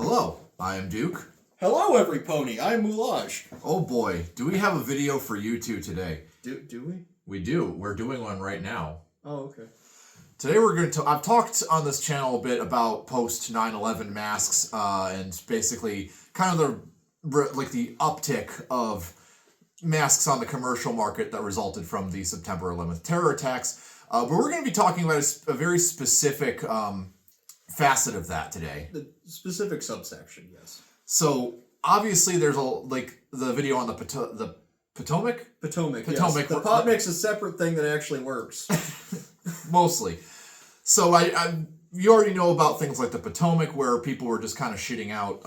Hello, I am Duke. Hello, every pony. I'm Moulage. Oh boy, do we have a video for you two today? Do we? We do. We're doing one right now. Oh, okay. Today we're going to... I've talked on this channel a bit about post 9/11 masks and basically kind of the uptick of masks on the commercial market that resulted from the September 11th terror attacks. But we're going to be talking about a very specific facet of that today. The specific subsection, yes. So obviously there's the video on the Potomac? Potomac, yes. The pot mix is a separate thing that actually works. Mostly. So you already know about things like the Potomac, where people were just kind of shitting out,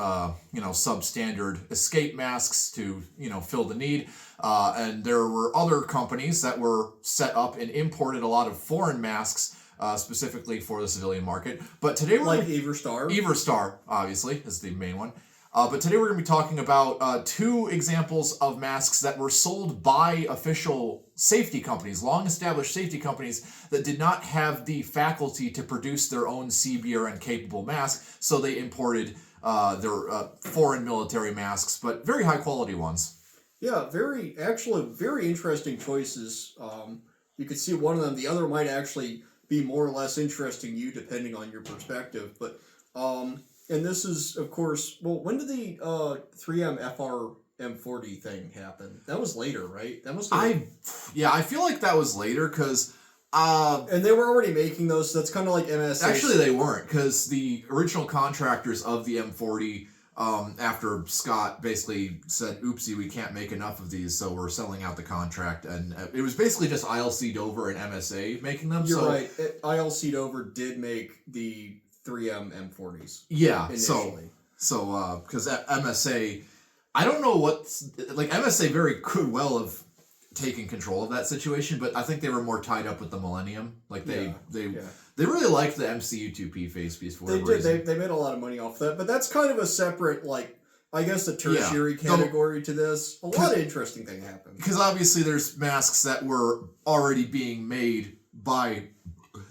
substandard escape masks to, fill the need. And there were other companies that were set up and imported a lot of foreign masks, specifically for the civilian market. But today we're... Like Everstar. Everstar, obviously, is the main one. But today we're going to be talking about two examples of masks that were sold by official safety companies, long-established safety companies that did not have the faculty to produce their own CBRN-capable mask, so they imported their foreign military masks, but very high-quality ones. Yeah, very interesting choices. You could see one of them. The other might actually be more or less interesting to you, depending on your perspective. But and this is, of course, when did the 3M FR M40 thing happen? That was later, right? That must have I feel like that was later, because... and they were already making those, so that's kind of like MSA. Actually, they weren't, because the original contractors of the M40, after Scott basically said, oopsie, we can't make enough of these, so we're selling out the contract, and it was basically just ILC Dover and MSA making them. You're right. ILC Dover did make the 3M M40s. Yeah, initially. so because MSA, I don't know MSA very could well have taken control of that situation, but I think they were more tied up with the Millennium. They really liked the MCU2P face piece for whatever reason. They made a lot of money off that, but that's kind of a separate, I guess, a tertiary category to this. A lot of interesting thing happened. Because obviously there's masks that were already being made by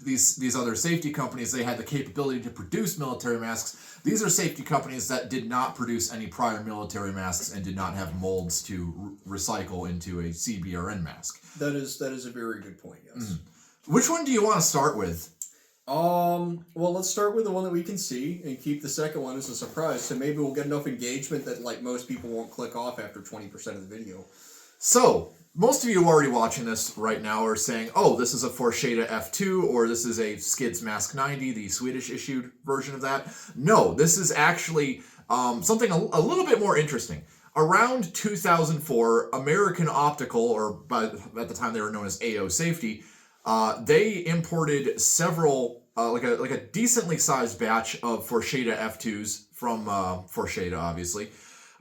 these other safety companies. They had the capability to produce military masks. These are safety companies that did not produce any prior military masks and did not have molds to recycle into a CBRN mask. That is a very good point, yes. Mm. Which one do you want to start with? Well, let's start with the one that we can see and keep the second one as a surprise, so maybe we'll get enough engagement that most people won't click off after 20% of the video. So, most of you already watching this right now are saying, oh, this is a Forsheda F2, or this is a Skids Mask 90, the Swedish issued version of that. No, this is actually something a little bit more interesting. Around 2004, American Optical, or at the time they were known as AO Safety, they imported several, like a decently sized batch of Forsheda F2s from Forsheda, obviously.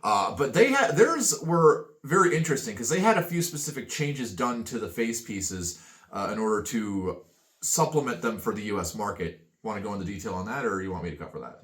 But theirs were very interesting because they had a few specific changes done to the face pieces in order to supplement them for the U.S. market. Want to go into detail on that, or you want me to cover that?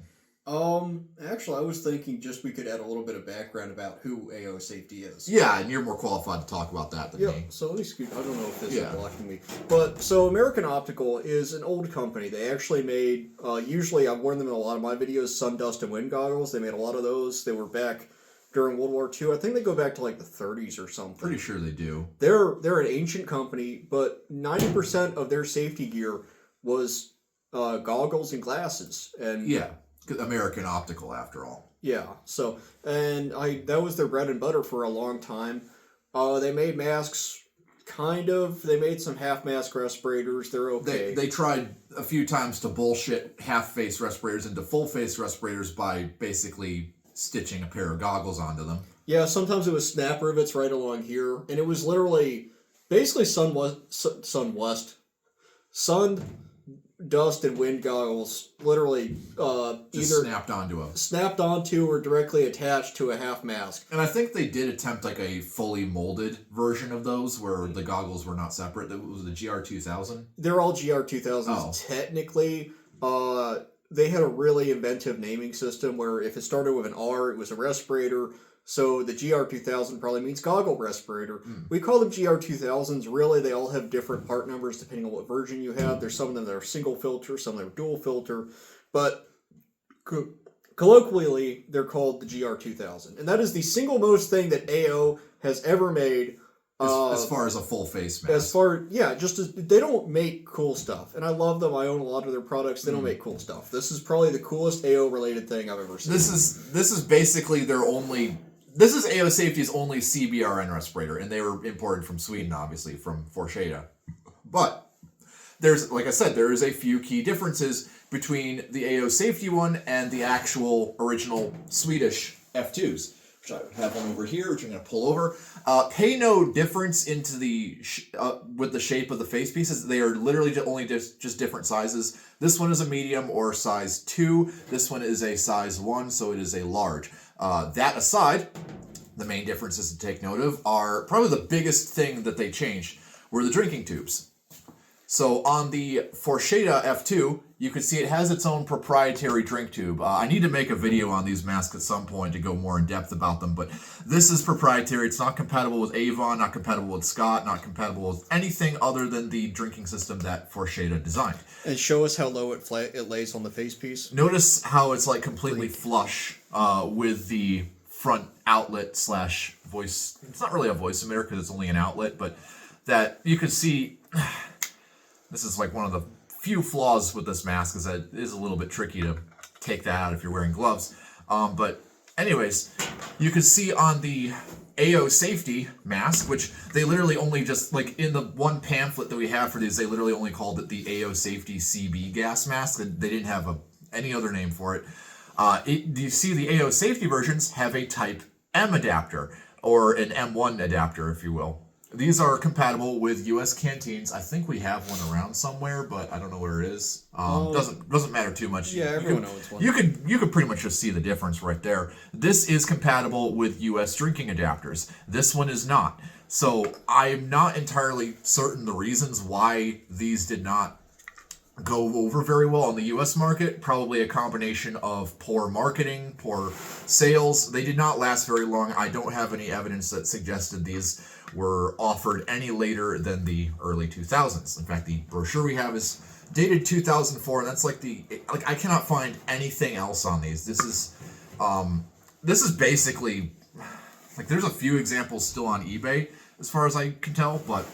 Actually, I was thinking we could add a little bit of background about who AO Safety is. Yeah, and you're more qualified to talk about that than me. So let me scoot. I don't know if this is blocking me. But, so American Optical is an old company. They actually made, usually I've worn them in a lot of my videos, sun, dust, and wind goggles. They made a lot of those. They were back during World War II. I think they go back to the 30s or something. Pretty sure they do. They're an ancient company, but 90% of their safety gear was goggles and glasses. And yeah. American Optical, after all. Yeah, so, and that was their bread and butter for a long time. They made masks, kind of. They made some half-mask respirators. They're okay. They tried a few times to bullshit half-face respirators into full-face respirators by basically stitching a pair of goggles onto them. Yeah, sometimes it was snap rivets right along here, and it was literally, basically sun, dust, and wind goggles, literally just either snapped onto or directly attached to a half mask. And I think they did attempt a fully molded version of those where the goggles were not separate. That was the GR2000. They're all GR2000s. Oh. Technically, they had a really inventive naming system where if it started with an R, it was a respirator. So the GR2000 probably means goggle respirator. We call them GR2000s. Really, they all have different part numbers depending on what version you have. There's some of them that are single filter, some that are dual filter. But colloquially, they're called the GR2000. And that is the single most thing that AO has ever made. As far as a full face mask. They don't make cool stuff. And I love them. I own a lot of their products. They don't make cool stuff. This is probably the coolest AO related thing I've ever seen. This is basically this is AO Safety's only CBRN respirator, and they were imported from Sweden, obviously, from Forsheda. But there's, like I said, there is a few key differences between the AO Safety one and the actual original Swedish F2s. Which I have one over here, which I'm going to pull over. Pay no difference into the with the shape of the face pieces. They are literally just different sizes. This one is a medium or size 2. This one is a size 1, so it is a large. That aside, the main differences to take note of are probably the biggest thing that they changed were the drinking tubes. So on the Forsheda F2, you can see it has its own proprietary drink tube. I need to make a video on these masks at some point to go more in depth about them, but this is proprietary. It's not compatible with Avon, not compatible with Scott, not compatible with anything other than the drinking system that Forsheda designed. And show us how low it lays on the face piece. Notice how it's like completely flush with the front outlet slash voice. It's not really a voice emitter because it's only an outlet, but that you can see. This is like one of the few flaws with this mask is that it is a little bit tricky to take that out if you're wearing gloves. But anyways, you can see on the AO Safety mask, which they literally only just, like in the one pamphlet that we have for these, they literally only called it the AO Safety CB gas mask. They didn't have any other name for it. You see the AO Safety versions have a Type M adapter, or an M1 adapter, if you will. These are compatible with U.S. canteens. I think we have one around somewhere, but I don't know where it is. Doesn't matter too much. Yeah, everyone knows one. You could pretty much just see the difference right there. This is compatible with U.S. drinking adapters. This one is not. So I'm not entirely certain the reasons why these did not go over very well on the U.S. market. Probably a combination of poor marketing, poor sales. They did not last very long. I don't have any evidence that suggested these were offered any later than the early 2000s. In fact, the brochure we have is dated 2004, and that's like I cannot find anything else on these. This is basically like there's a few examples still on eBay as far as I can tell, but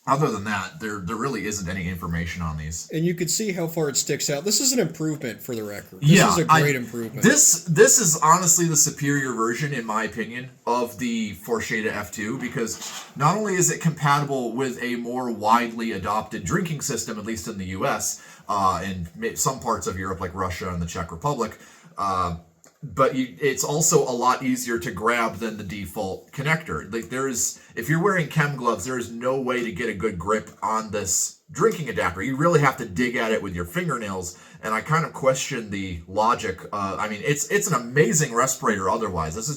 other than that, there really isn't any information on these. And you can see how far it sticks out. This is an improvement for the record. This is a great improvement. This is honestly the superior version, in my opinion, of the Forsheda F2, because not only is it compatible with a more widely adopted drinking system, at least in the U.S., and some parts of Europe like Russia and the Czech Republic, but it's also a lot easier to grab than the default connector. Like if you're wearing chem gloves, there is no way to get a good grip on this drinking adapter. You really have to dig at it with your fingernails, and I kind of question the logic. I mean, it's an amazing respirator otherwise. This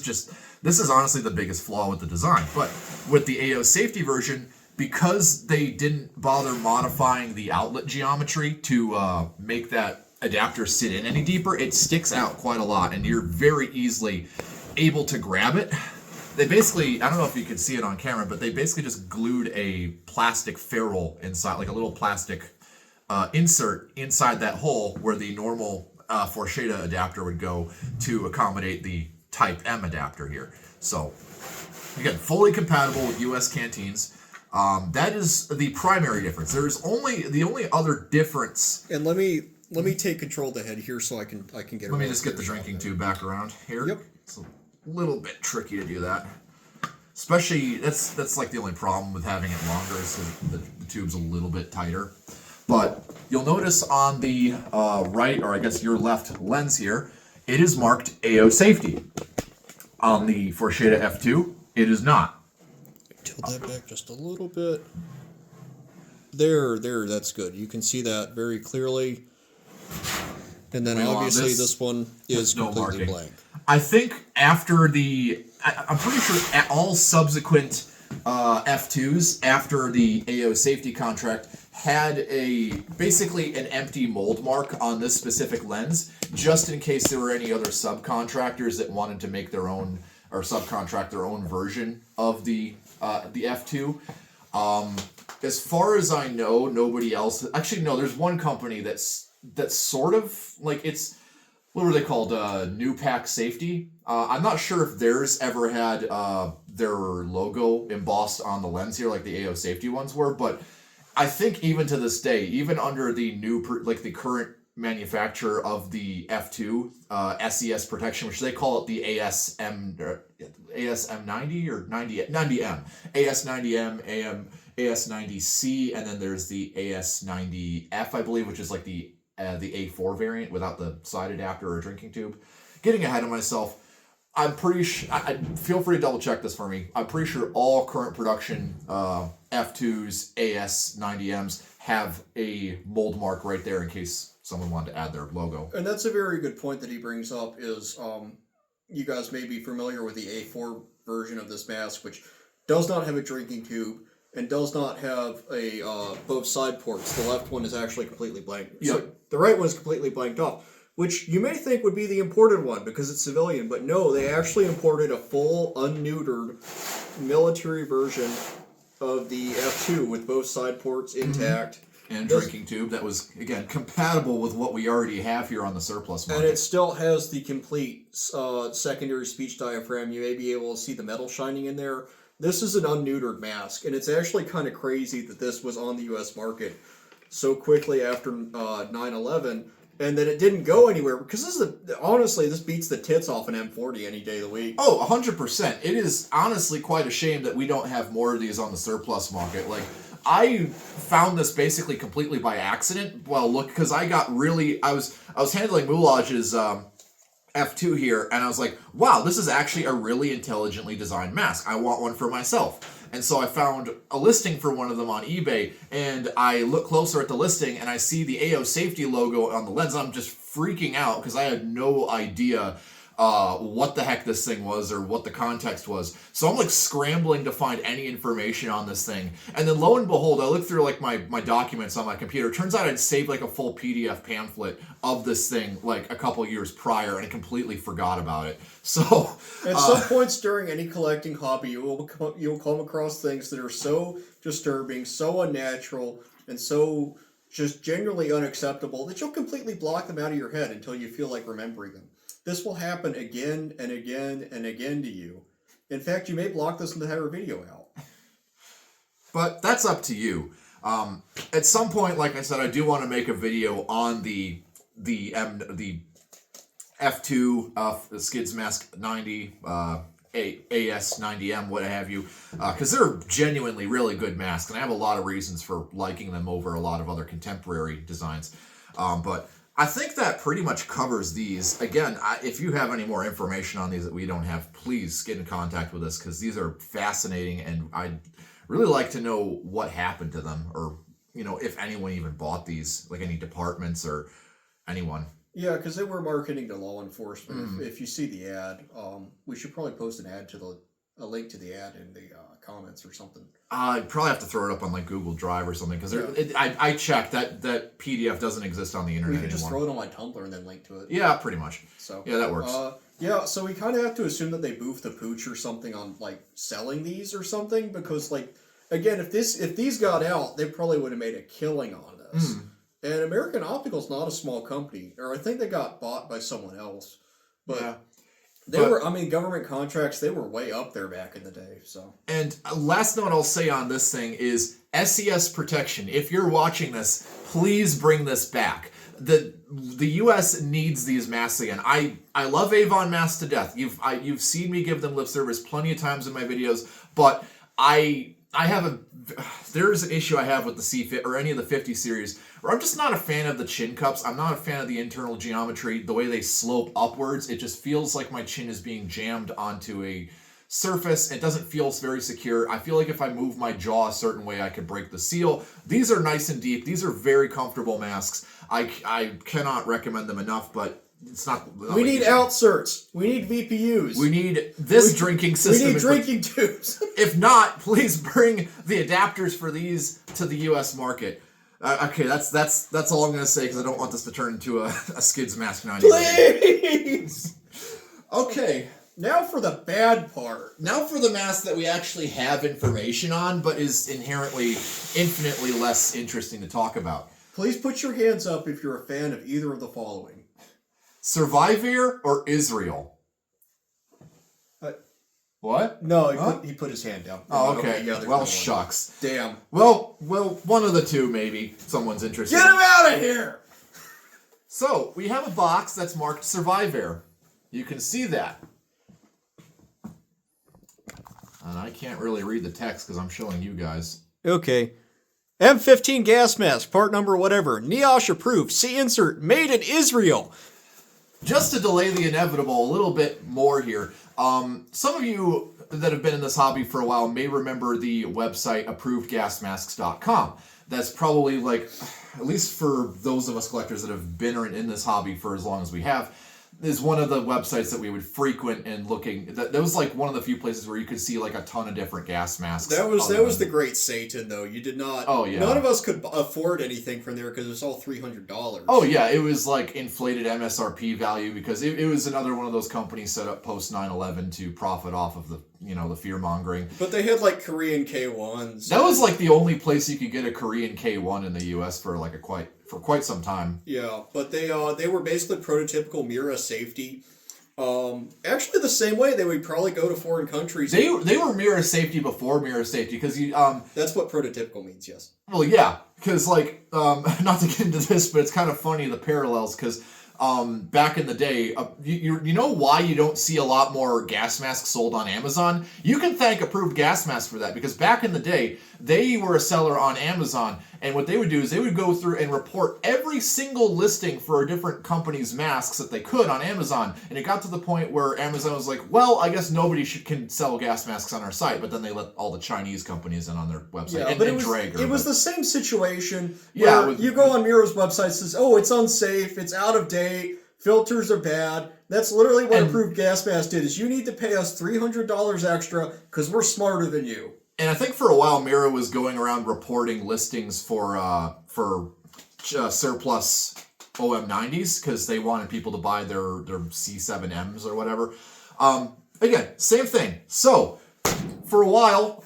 is honestly the biggest flaw with the design. But with the AO Safety version, because they didn't bother modifying the outlet geometry to make that adapter sit in any deeper, it sticks out quite a lot, and you're very easily able to grab it. They basically, I don't know if you can see it on camera, but they basically just glued a plastic ferrule inside, like a little plastic insert inside that hole where the normal Forsheda adapter would go to accommodate the Type M adapter here. So again, fully compatible with US canteens. That is the primary difference. The only other difference. And let me take control of the head here so I can get. Let me just get the drinking tube back around here. Yep. It's a little bit tricky to do that. Especially that's like the only problem with having it longer is the tube's a little bit tighter. But you'll notice on the right, or I guess your left lens here, it is marked AO Safety. On the Forsheda F2, it is not. Tilt that back just a little bit. There, that's good. You can see that very clearly. And then obviously this one is completely blank. I think after I'm pretty sure all subsequent F2s after the AO Safety contract had basically an empty mold mark on this specific lens, just in case there were any other subcontractors that wanted to make their own or subcontract their own version of the F2. As far as I know, nobody else. Actually, no. There's one company that's sort of like it's what were they called? New Pack Safety. I'm not sure if theirs ever had their logo embossed on the lens here, like the AO Safety ones were. But I think even to this day, even under the the current manufacturer of the F2 SES protection, which they call it the ASM 90 or 90M, AS90M, AS90C, and then there's the AS90F, I believe, which is like the A4 variant without the side adapter or drinking tube. Getting ahead of myself, I'm pretty sure. Feel free to double check this for me. I'm pretty sure all current production F2s, AS90Ms have a mold mark right there in case someone wanted to add their logo. And that's a very good point that he brings up. Is you guys may be familiar with the A4 version of this mask, which does not have a drinking tube and does not have a both side ports. The left one is actually completely blank. Yep. So the right one is completely blanked off, which you may think would be the imported one because it's civilian, but no, they actually imported a full, unneutered military version of the F2 with both side ports intact. And drinking tube that was, again, compatible with what we already have here on the surplus market. And it still has the complete secondary speech diaphragm. You may be able to see the metal shining in there. This is an unneutered mask, and it's actually kind of crazy that this was on the U.S. market so quickly after 9/11, and that it didn't go anywhere, because honestly, this beats the tits off an M40 any day of the week. Oh, 100%. It is honestly quite a shame that we don't have more of these on the surplus market. Like, I found this basically completely by accident. Well, look, because I was handling Moulaj's F2 here, and I was like, wow, this is actually a really intelligently designed mask. I want one for myself. And so I found a listing for one of them on eBay, and I look closer at the listing, and I see the AO Safety logo on the lens, and I'm just freaking out because I had no idea what the heck this thing was or what the context was. So I'm like scrambling to find any information on this thing. And then lo and behold, I look through like my documents on my computer. Turns out I'd saved like a full PDF pamphlet of this thing like a couple years prior, and I completely forgot about it. So at some points during any collecting hobby, you'll come across things that are so disturbing, so unnatural, and so just genuinely unacceptable that you'll completely block them out of your head until you feel like remembering them. This will happen again and again and again to you. In fact, you may block this entire video out. But that's up to you. At some point, like I said, I do want to make a video on the F2 Skids Mask 90, AS90M, what have you, because they're genuinely really good masks, and I have a lot of reasons for liking them over a lot of other contemporary designs. But I think that pretty much covers these. Again, if you have any more information on these that we don't have, please get in contact with us, because these are fascinating, and I'd really like to know what happened to them, or, you know, if anyone even bought these, like any departments or anyone. Yeah, because they were marketing to law enforcement. If you see the ad, we should probably post an ad to a link to the ad in the comments or something. I'd probably have to throw it up on like Google Drive or something, because I checked that PDF doesn't exist on the internet anymore. You can just anymore. throw it on my Tumblr and then link to it. Yeah, pretty much. So yeah, that works. Yeah, so we kind of have to assume that they boofed the pooch or something on like selling these or something, because like again, if these got out, they probably would have made a killing on this. And American Optical's not a small company, or I think they got bought by someone else. But yeah. Government contracts, they were way up there back in the day. So. And last note I'll say on this thing is SES protection. If you're watching this, please bring this back. The U.S. needs these masks again. I love Avon masks to death. You've seen me give them lip service plenty of times in my videos, but there's an issue I have with the C50 or any of the 50 series where I'm just not a fan of the chin cups. I'm not a fan of the internal geometry, the way they slope upwards. It just feels like my chin is being jammed onto a surface. It doesn't feel very secure. I feel like if I move my jaw a certain way, I could break the seal. These are nice and deep. These are very comfortable masks. I cannot recommend them enough, but it's not. We need outserts. We need VPUs. We need drinking system. We need drinking tubes. If not, please bring the adapters for these to the U.S. market. Okay, that's all I'm going to say, because I don't want this to turn into a Skids Mask 90. Please! Okay, now for the bad part. Now for the mask that we actually have information on, but is inherently infinitely less interesting to talk about. Please put your hands up if you're a fan of either of the following. Survivair or Israel? What? No, he put his hand down. Oh, okay. Yeah, Well, shucks. Damn. Well, one of the two, maybe. Someone's interested. Get him out of here! So, we have a box that's marked Survivair. You can see that. And I can't really read the text because I'm showing you guys. Okay. M15 gas mask, part number whatever. NIOSH approved. See insert. Made in Israel. Just to delay the inevitable a little bit more here, some of you that have been in this hobby for a while may remember the website approvedgasmasks.com. That's probably like, at least for those of us collectors that have been in this hobby for as long as we have, is one of the websites that we would frequent and looking. That was like one of the few places where you could see like a ton of different gas masks. That was the great Satan though. You did not. Oh yeah. None of us could afford anything from there because it was all $300. Oh yeah, it was like inflated MSRP value because it was another one of those companies set up post 9/11 to profit off of the the fear mongering. But they had like Korean K1s. That was like the only place you could get a Korean K1 in the U.S. for like quite some time. Yeah, but they were basically prototypical Mira safety. Actually, the same way they would probably go to foreign countries. They were Mira safety before Mira safety because That's what prototypical means. Yes. Well, yeah, because like not to get into this, but it's kind of funny the parallels because. Back in the day, you know why you don't see a lot more gas masks sold on Amazon? You can thank Approved Gas Masks for that because back in the day, they were a seller on Amazon, and what they would do is they would go through and report every single listing for a different company's masks that they could on Amazon, and it got to the point where Amazon was like, well, I guess nobody can sell gas masks on our site, but then they let all the Chinese companies in on their website. Yeah, and, but and it was the same situation. Yeah, where you go on Mira's website, it says, oh, it's unsafe, it's out of date, filters are bad. That's literally what Approved Gas Mask did, is you need to pay us $300 extra because we're smarter than you. And I think for a while, Mira was going around reporting listings for surplus OM90s because they wanted people to buy their C7Ms or whatever. Again, same thing. So for a while,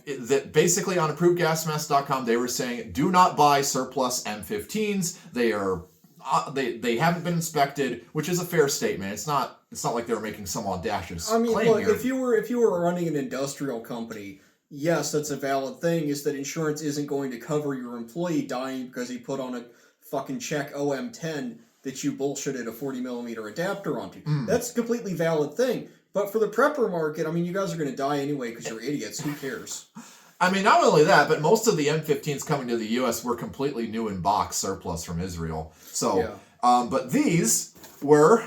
that basically on ApprovedGasMask.com, they were saying, do not buy surplus M15s. They are they haven't been inspected, which is a fair statement. It's not like they were making some audacious claim look, here. if you were running an industrial company, yes, that's a valid thing, is that insurance isn't going to cover your employee dying because he put on a fucking check OM10 that you bullshitted a 40mm adapter onto. That's a completely valid thing. But for the prepper market, I mean, you guys are going to die anyway because you're idiots. Who cares? I mean, not only that, but most of the M15s coming to the U.S. were completely new in box surplus from Israel. So, yeah. But these were,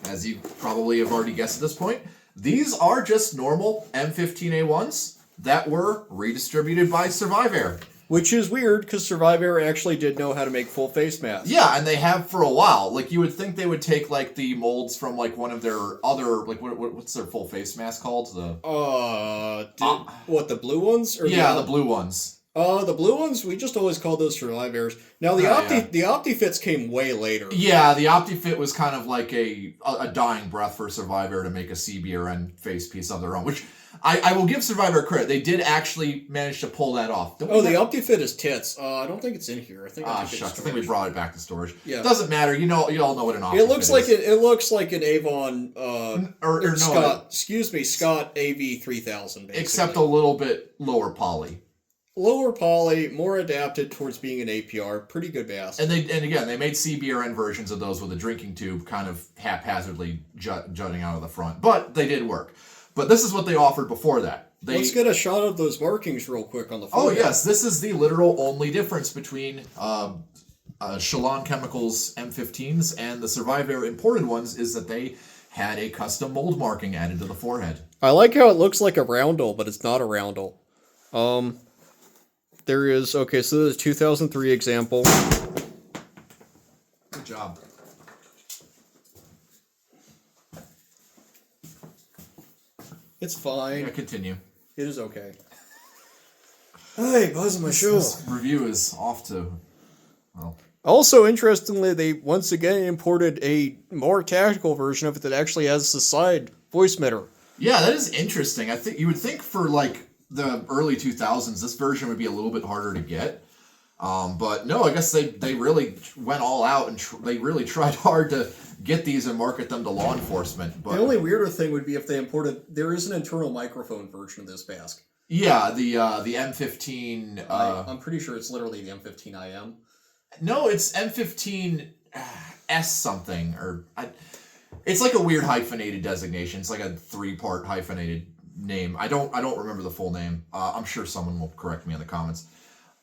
as you probably have already guessed at this point, these are just normal M15A1s that were redistributed by Survivair. Which is weird, because Survivair actually did know how to make full face masks. Yeah, and they have for a while. Like, you would think they would take, like, the molds from, like, one of their other, like, what's their full face mask called? What, the blue ones? Or yeah, the blue ones. The blue ones, we just always called those Survivairs. Now, the OptiFits came way later. Yeah, the OptiFit was kind of like a dying breath for Survivair to make a CBRN face piece of their own, which I will give Survivair credit. They did actually manage to pull that off. The OptiFit is tits. I don't think it's in here. I think shucks. I think we brought it back to storage. Yeah. Doesn't matter. You all know what an OptiFit is. It looks like an Avon Scott AV 3000 basically. Except a little bit lower poly. Lower poly, more adapted towards being an APR. Pretty good mask. And again, they made CBRN versions of those with a drinking tube kind of haphazardly jutting out of the front. But they did work. But this is what they offered before that. Let's get a shot of those markings real quick on the forehead. Oh, forehead. yes. This is the literal only difference between Shalon Chemicals M15s and the Survivair imported ones is that they had a custom mold marking added to the forehead. I like how it looks like a roundel, but it's not a roundel. There is... Okay, so there's a 2003 example. Good job. It's fine. Yeah, continue. It is okay. Hey, buzzing my shoe. This review is off to... Well... Also, interestingly, they once again imported a more tactical version of it that actually has a side voice emitter. Yeah, that is interesting. I think you would think for, like, the early 2000s, this version would be a little bit harder to get. But no, I guess they really went all out and they really tried hard to get these and market them to law enforcement. But the only weirder thing would be if they imported. There is an internal microphone version of this mask. yeah, the M15. I'm pretty sure it's literally the M15 IM. No, it's M15 S something it's like a weird hyphenated designation. It's like a 3-part hyphenated name. I don't remember the full name. I'm sure someone will correct me in the comments.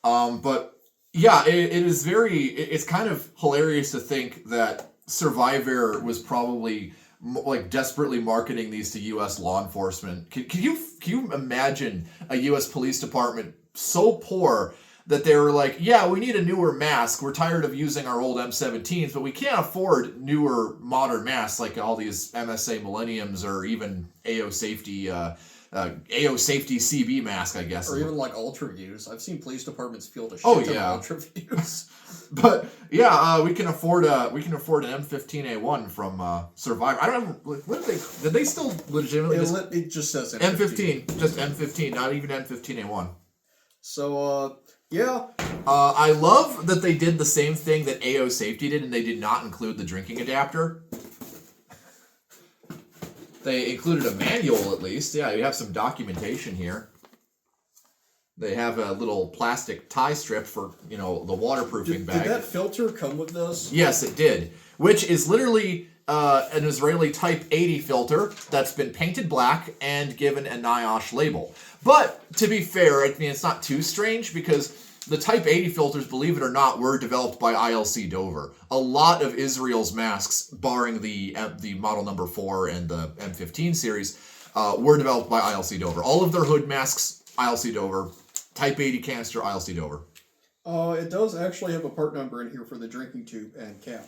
But yeah, it's kind of hilarious to think that Survivair was probably like desperately marketing these to U.S. law enforcement. Can you imagine a U.S. police department so poor that they were like, yeah, we need a newer mask. We're tired of using our old M17s, but we can't afford newer modern masks like all these MSA Millenniums or even AO Safety CB mask, I guess. Or even like Ultra Views. I've seen police departments field a shit Oh, ton yeah. of Ultra Views. But yeah, we can afford an M15A1 from Survivair. I don't know, what did they still legitimately It just says M15, just M15, not even M15A1. So yeah. I love that they did the same thing that AO Safety did, and they did not include the drinking adapter. They included a manual, at least. Yeah, you have some documentation here. They have a little plastic tie strip for, the waterproofing bag. Did that filter come with this? Yes, it did. Which is literally an Israeli Type 80 filter that's been painted black and given a NIOSH label. But, to be fair, I mean, it's not too strange because the Type 80 filters, believe it or not, were developed by ILC Dover. A lot of Israel's masks, barring the model number 4 and the M15 series, were developed by ILC Dover. All of their hood masks, ILC Dover. Type 80 canister, ILC Dover. It does actually have a part number in here for the drinking tube and cap.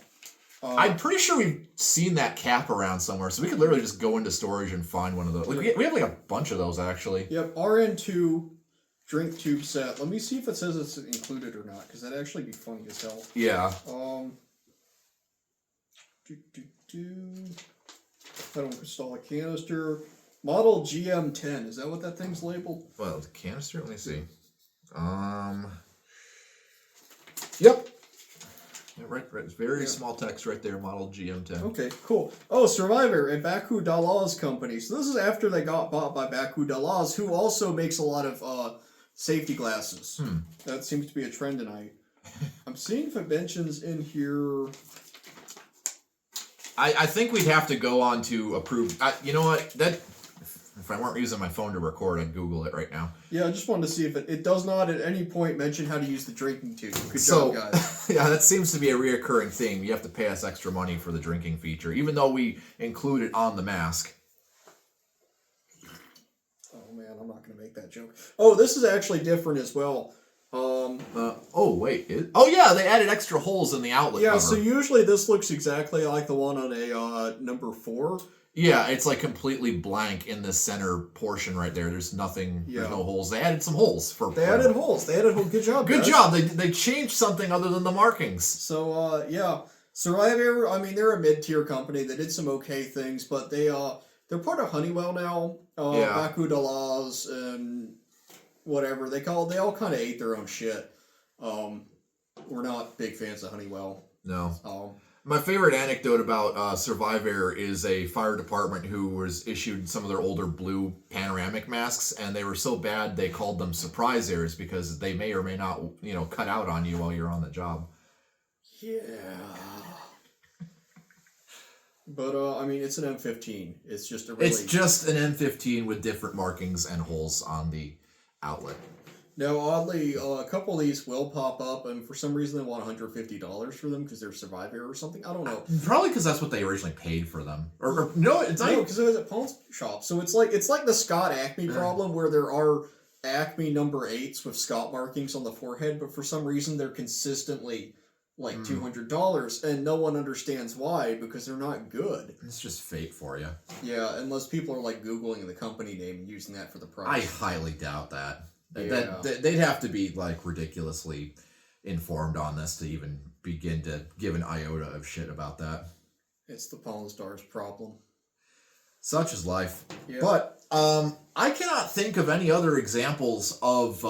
I'm pretty sure we've seen that cap around somewhere, so we could literally just go into storage and find one of those. Like, we have like a bunch of those, actually. Yep, RN2 drink tube set. Let me see if it says it's included or not, because that'd actually be funny as hell. Yeah. Pedal crystal canister. Model GM10. Is that what that thing's labeled? Well, the canister? Let me see. Yep. Yeah, right. It's very small text right there, model GM10. Okay, cool. Oh, Survivair and Baku Dalaz company. So this is after they got bought by Baku Dalaz, who also makes a lot of safety glasses. That seems to be a trend tonight. I'm seeing if it mentions in here. I think we'd have to go on to approve. You know what? If I weren't using my phone to record, I'd Google it right now. Yeah, I just wanted to see if it does not at any point mention how to use the drinking tube. Good job, guys. Yeah, that seems to be a reoccurring theme. You have to pay us extra money for the drinking feature, even though we include it on the mask. Oh man, I'm not going to make that joke. Oh, this is actually different as well. Oh wait. Oh yeah, they added extra holes in the outlet cover. So usually this looks exactly like the one on a number 4. Yeah, it's like completely blank in the center portion right there. There's nothing. Yeah. There's no holes. They added some holes for. They added holes. Good job. Good guys. job. They changed something other than the markings. So yeah, Survivair. I mean, they're a mid-tier company. They did some okay things, but they're part of Honeywell now. Baku Dalaz and whatever they all kind of ate their own shit. We're not big fans of Honeywell. No. My favorite anecdote about Survivair is a fire department who was issued some of their older blue panoramic masks, and they were so bad they called them surprise airs because they may or may not, cut out on you while you're on the job. Yeah. But I mean, it's an M15. It's just a really. It's just an M15 with different markings and holes on the outlet. Now, oddly, a couple of these will pop up, and for some reason they want $150 for them because they're Survivair or something. I don't know. Probably because that's what they originally paid for them. Or no, it's not. No, because it was at pawn shop. So it's like the Scott Acme problem where there are Acme number 8s with Scott markings on the forehead, but for some reason they're consistently like $200, and no one understands why because they're not good. It's just fate for you. Yeah, unless people are like Googling the company name and using that for the price. I highly doubt that. Yeah. They'd have to be like ridiculously informed on this to even begin to give an iota of shit about that. It's the Pawn Stars problem. Such is life. Yeah. But I cannot think of any other examples of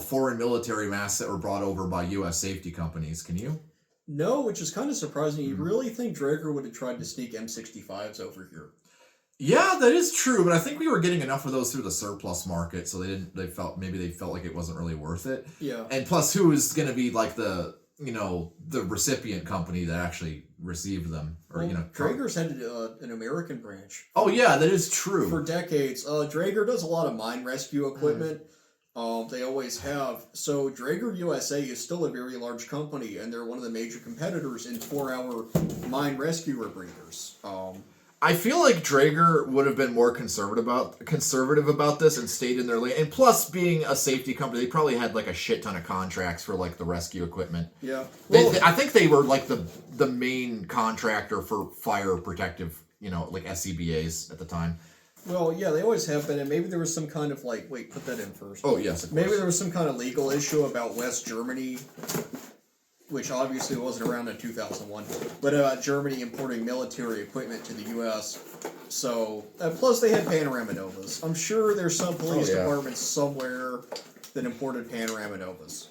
foreign military masks that were brought over by U.S. safety companies. Can you? No, which is kind of surprising. You really think Draeger would have tried to sneak M65s over here? Yeah, that is true, but I think we were getting enough of those through the surplus market, so they felt like it wasn't really worth it. Yeah. And plus, who is going to be like the recipient company that actually received them? Or Draeger's had an American branch. Oh yeah, that is true. For decades. Draeger does a lot of mine rescue equipment. They always have. So Draeger USA is still a very large company, and they're one of the major competitors in 4-hour mine rescue rebreathers. I feel like Draeger would have been more conservative about this and stayed in their lane. And plus, being a safety company, they probably had like a shit ton of contracts for like the rescue equipment. Yeah, I think they were like the main contractor for fire protective, like SCBAs at the time. Well, yeah, they always have been, and maybe there was some kind of wait, put that in first. Oh yes, of course. Maybe there was some kind of legal issue about West Germany, which obviously wasn't around in 2001, but Germany importing military equipment to the U.S. So, plus they had Panorama Novas. I'm sure there's some police department somewhere that imported Panorama Novas.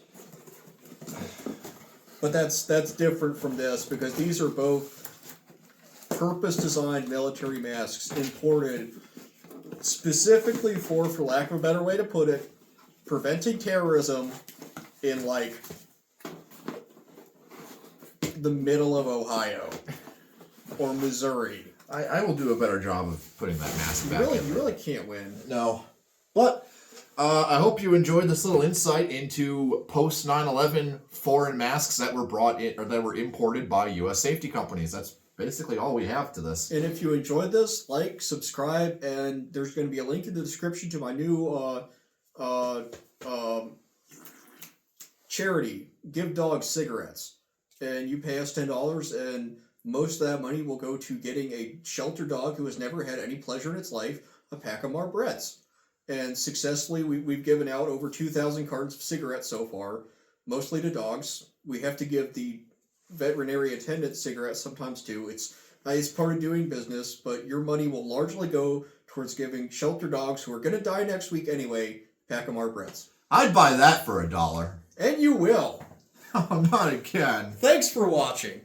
But that's different from this, because these are both purpose-designed military masks imported specifically for lack of a better way to put it, preventing terrorism in, like, the middle of Ohio or Missouri. I will do a better job of putting that mask back in. You really can't win. No. But I hope you enjoyed this little insight into post 9/11 foreign masks that were brought in or that were imported by U.S. safety companies. That's basically all we have to this. And if you enjoyed this, like, subscribe, and there's going to be a link in the description to my new charity, Give Dogs Cigarettes. And you pay us $10, and most of that money will go to getting a shelter dog who has never had any pleasure in its life a pack of Marlboros. And successfully, we've given out over 2,000 cartons of cigarettes so far, mostly to dogs. We have to give the veterinary attendant cigarettes sometimes too. It's part of doing business, but your money will largely go towards giving shelter dogs who are going to die next week anyway a pack of Marlboros. I'd buy that for $1. And you will. Oh, not again. Thanks for watching.